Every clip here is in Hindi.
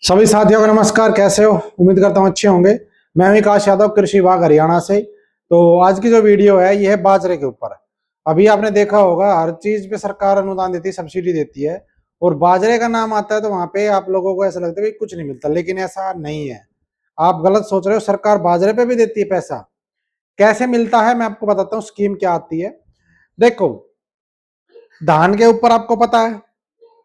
सभी साथियों को नमस्कार। कैसे हो? उम्मीद करता हूँ अच्छे होंगे। मैं विकास यादव, कृषि विभाग हरियाणा से। तो आज की जो वीडियो है ये है बाजरे के ऊपर। अभी आपने देखा होगा हर चीज पे सरकार अनुदान देती है, सब्सिडी देती है, और बाजरे का नाम आता है तो वहां पे आप लोगों को ऐसा लगता है कि कुछ नहीं मिलता, लेकिन ऐसा नहीं है। आप गलत सोच रहे हो। सरकार बाजरे पे भी देती है पैसा। कैसे मिलता है मैं आपको बताता हूँ, स्कीम क्या आती है। देखो, धान के ऊपर आपको पता है,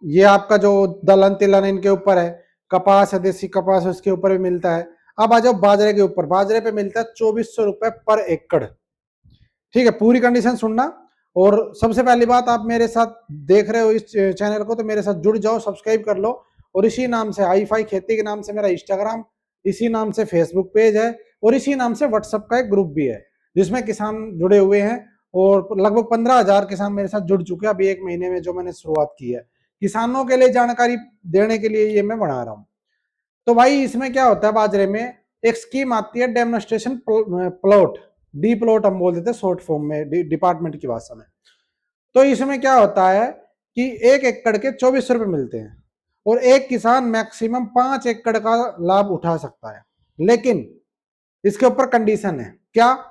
ये आपका जो दलहन तिलहन इनके ऊपर है। कपास है, देसी कपास है, उसके ऊपर भी मिलता है। अब आ जाओ बाजरे के ऊपर। बाजरे पे मिलता है 2400 रुपए पर एकड़। ठीक है, पूरी कंडीशन सुनना। और सबसे पहली बात, आप मेरे साथ देख रहे हो इस चैनल को तो मेरे साथ जुड़ जाओ, सब्सक्राइब कर लो। और इसी नाम से हाई फाई खेती के नाम से मेरा इंस्टाग्राम, इसी नाम से फेसबुक पेज है, और इसी नाम से व्हाट्सएप का एक ग्रुप भी है जिसमें किसान जुड़े हुए हैं। और लगभग 15,000 किसान मेरे साथ जुड़ चुके हैं अभी एक महीने में जो मैंने शुरुआत की है। किसानों के लिए जानकारी देने के लिए ये मैं बना रहा हूँ। तो भाई इसमें क्या होता है, बाजरे में एक स्कीम आती है, डेमोन्स्ट्रेशन प्लॉट। डी प्लॉट हम बोल देते हैं शॉर्ट फॉर्म में, डिपार्टमेंट की भाषा में। तो इसमें क्या होता है कि 1 एकड़ के 2400 रुपए मिलते हैं, और एक किसान मैक्सिमम 5 एकड़ का लाभ उठा सकता है। लेकिन इसके ऊपर कंडीशन है क्या?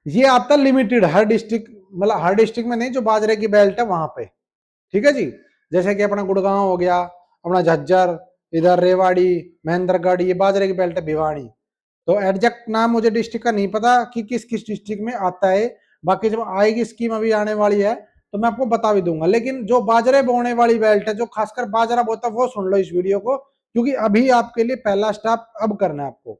ये आता लिमिटेड, हर डिस्ट्रिक्ट, मतलब हर डिस्ट्रिक्ट में नहीं, जो बाजरे की बेल्ट है वहां पे। ठीक है जी। जैसे कि अपना गुड़गांव हो गया, अपना झज्जर, इधर रेवाड़ी, महेंद्रगढ़, ये बाजरे की बेल्ट है, भिवानी। तो एग्जैक्ट नाम मुझे डिस्ट्रिक्ट का नहीं पता कि किस किस डिस्ट्रिक्ट में आता है। बाकी जब आएगी स्कीम, अभी आने वाली है, तो मैं आपको बता भी दूंगा। लेकिन जो बाजरे बोने वाली बेल्ट है, जो खासकर बाजरा बोता है, वो सुन लो इस वीडियो को, क्योंकि अभी आपके लिए पहला स्टेप अब करना है आपको।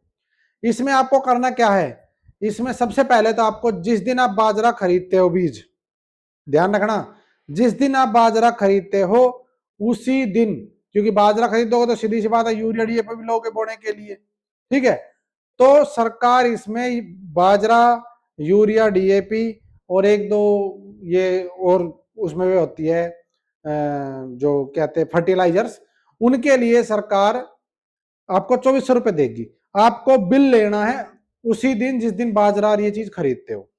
इसमें आपको करना क्या है? इसमें सबसे पहले तो आपको, जिस दिन आप बाजरा खरीदते हो, बीज ध्यान रखना, जिस दिन आप बाजरा खरीदते हो उसी दिन, क्योंकि बाजरा खरीदोगे तो सीधी सी बात है यूरिया डीएपी भी लोगे बोने के लिए। ठीक है, तो सरकार इसमें बाजरा, यूरिया डीएपी और एक दो ये और उसमें भी होती है जो कहते हैं फर्टिलाइजर्स, उनके लिए सरकार आपको 2400 रुपए देगी। आपको बिल लेना है उसी दिन जिस दिन बाजरा और ये चीज खरीदते हो।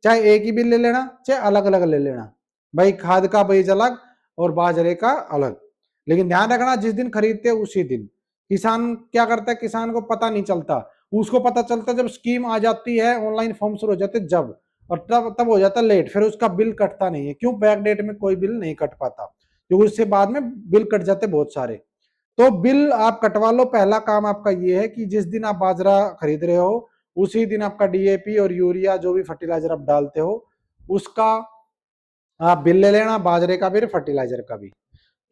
चाहे एक ही बिल ले लेना, चाहे अलग अलग ले लेना। भाई खाद का बीज अलग और बाजरे का अलग। लेकिन ध्यान रखना, जिस दिन खरीदते हो उसी दिन। किसान क्या करता है, किसान को पता नहीं चलता। उसको पता चलता जब स्कीम आ जाती है, ऑनलाइन फॉर्म शुरू हो जाते जब, और तब तब हो जाता लेट, फिर उसका बिल कटता नहीं है। क्यों? बैक डेट में कोई बिल नहीं कट पाता, क्योंकि उससे बाद में बिल कट जाते बहुत सारे। तो बिल आप कटवा लो। पहला काम आपका ये है कि जिस दिन आप बाजरा खरीद रहे हो उसी दिन आपका डीएपी और यूरिया जो भी फर्टिलाइजर आप डालते हो उसका आप बिल ले लेना, बाजरे का भी फर्टिलाइजर का भी।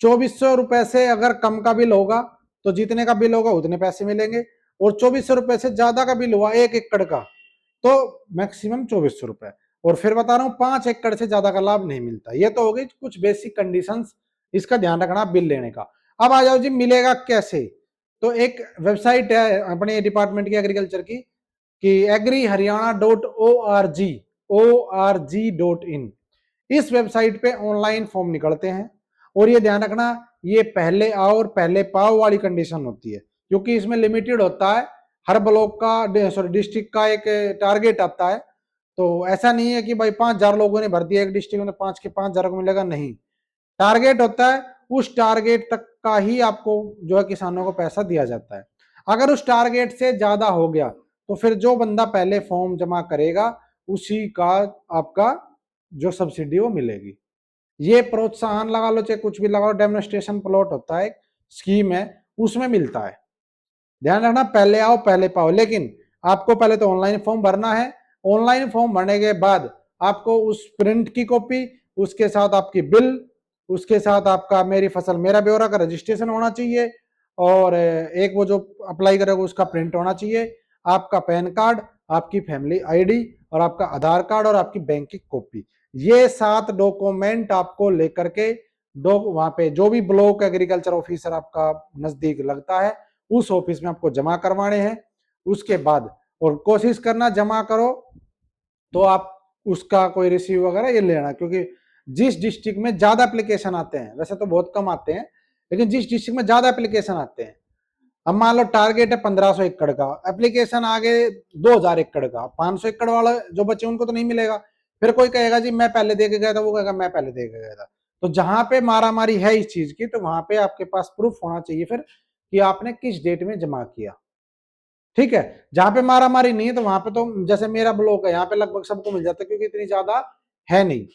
2400 रुपए से अगर कम का बिल होगा तो जितने का बिल होगा उतने पैसे मिलेंगे, और 2400 रुपए से ज्यादा का बिल हुआ 1 एकड़ का तो मैक्सिमम 2400 रुपए। और फिर बता रहा हूँ 5 एकड़ से ज्यादा का लाभ नहीं मिलता। ये तो हो गई कुछ बेसिक कंडीशंस, इसका ध्यान रखना बिल लेने का। अब आ जाओ जी, मिलेगा कैसे? तो एक वेबसाइट है अपने डिपार्टमेंट की, एग्रीकल्चर की, कि agriharyana.org.in। इस वेबसाइट पे ऑनलाइन फॉर्म निकलते हैं। और ये ध्यान रखना, ये पहले आओ और पहले पाओ वाली कंडीशन होती है, क्योंकि इसमें लिमिटेड होता है। हर ब्लॉक का, सॉरी डिस्ट्रिक्ट का एक टारगेट आता है। तो ऐसा नहीं है कि भाई 5,000 लोगों ने भर दिया एक डिस्ट्रिक्ट में, 5 के 5,000 को मिलेगा, नहीं। टारगेट होता है, उस टारगेट तक का ही आपको जो है किसानों को पैसा दिया जाता है। अगर उस टारगेट से ज्यादा हो गया तो फिर जो बंदा पहले फॉर्म जमा करेगा उसी का आपका जो सब्सिडी वो मिलेगी। ये प्रोत्साहन लगा लो चाहे कुछ भी लगा लो, डेमोन्स्ट्रेशन प्लॉट होता है, स्कीम है, उसमें मिलता है। ध्यान रखना, पहले आओ पहले पाओ। लेकिन आपको पहले तो ऑनलाइन फॉर्म भरना है। ऑनलाइन फॉर्म भरने के बाद आपको उस प्रिंट की कॉपी, उसके साथ आपकी बिल, उसके साथ आपका मेरी फसल मेरा ब्यौरा का रजिस्ट्रेशन होना चाहिए, और एक वो जो अप्लाई करेगा उसका प्रिंट होना चाहिए, आपका पैन कार्ड, आपकी फैमिली आईडी, और आपका आधार कार्ड, और आपकी बैंक की कॉपी। ये 7 डॉक्यूमेंट आपको लेकर के वहां पे जो भी ब्लॉक एग्रीकल्चर ऑफिसर आपका नजदीक लगता है उस ऑफिस में आपको जमा करवाने हैं। उसके बाद, और कोशिश करना जमा करो तो आप उसका कोई रिसीव वगैरह ये लेना, क्योंकि जिस डिस्ट्रिक्ट में ज्यादा एप्लीकेशन आते हैं, वैसे तो बहुत कम आते हैं, लेकिन जिस डिस्ट्रिक्ट में ज्यादा एप्लीकेशन आते हैं, अब मान लो टारगेट है 1500 एकड़ का, एप्लीकेशन आगे 2000 एकड़ का, 500 एकड़ वाला जो बच्चे उनको तो नहीं मिलेगा। फिर कोई कहेगा जी मैं पहले दे के गया था, वो कहेगा मैं पहले दे के गया था। तो जहां पे मारा मारी है इस चीज की, तो वहां पे आपके पास प्रूफ होना चाहिए फिर कि आपने किस डेट में जमा किया। ठीक है, जहां पे मारा मारी नहीं है तो वहां पे तो जैसे मेरा ब्लॉक है, यहाँ पे लगभग सबको मिल जाता है क्योंकि इतनी ज्यादा है नहीं।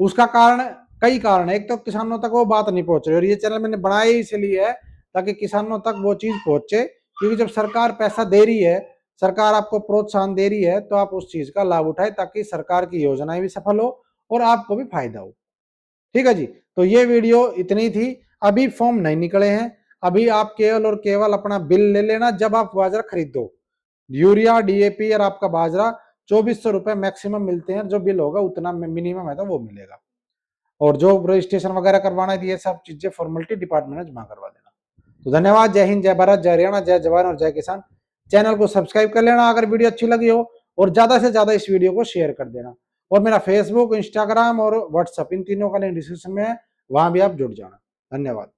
उसका कारण कई कारण है, एक तो किसानों तक वो बात नहीं पहुंच रही, और ये चैनल मैंने बनाया इसलिए है ताकि किसानों तक वो चीज पहुंचे, क्योंकि जब सरकार पैसा दे रही है, सरकार आपको प्रोत्साहन दे रही है, तो आप उस चीज का लाभ उठाए ताकि सरकार की योजनाएं भी सफल हो और आपको भी फायदा हो। ठीक है जी, तो ये वीडियो इतनी थी। अभी फॉर्म नहीं निकले हैं, अभी आप केवल और केवल अपना बिल ले लेना जब आप बाजरा खरीद दो। यूरिया, डीएपी और आपका बाजरा 2400 रुपए मैक्सिमम मिलते हैं, जो बिल होगा उतना मिनिमम है तो वो मिलेगा। और जो रजिस्ट्रेशन वगैरह करवाना है, ये सब चीजें फॉर्मेलिटी डिपार्टमेंट में जमा करवा देना। तो धन्यवाद। जय हिंद, जय भारत, जय हरियाणा, जय जवान और जय किसान। चैनल को सब्सक्राइब कर लेना अगर वीडियो अच्छी लगी हो, और ज्यादा से ज्यादा इस वीडियो को शेयर कर देना। और मेरा फेसबुक, इंस्टाग्राम और व्हाट्सएप इन तीनों का लिंक डिस्क्रिप्शन में है, वहां भी आप जुड़ जाना। धन्यवाद।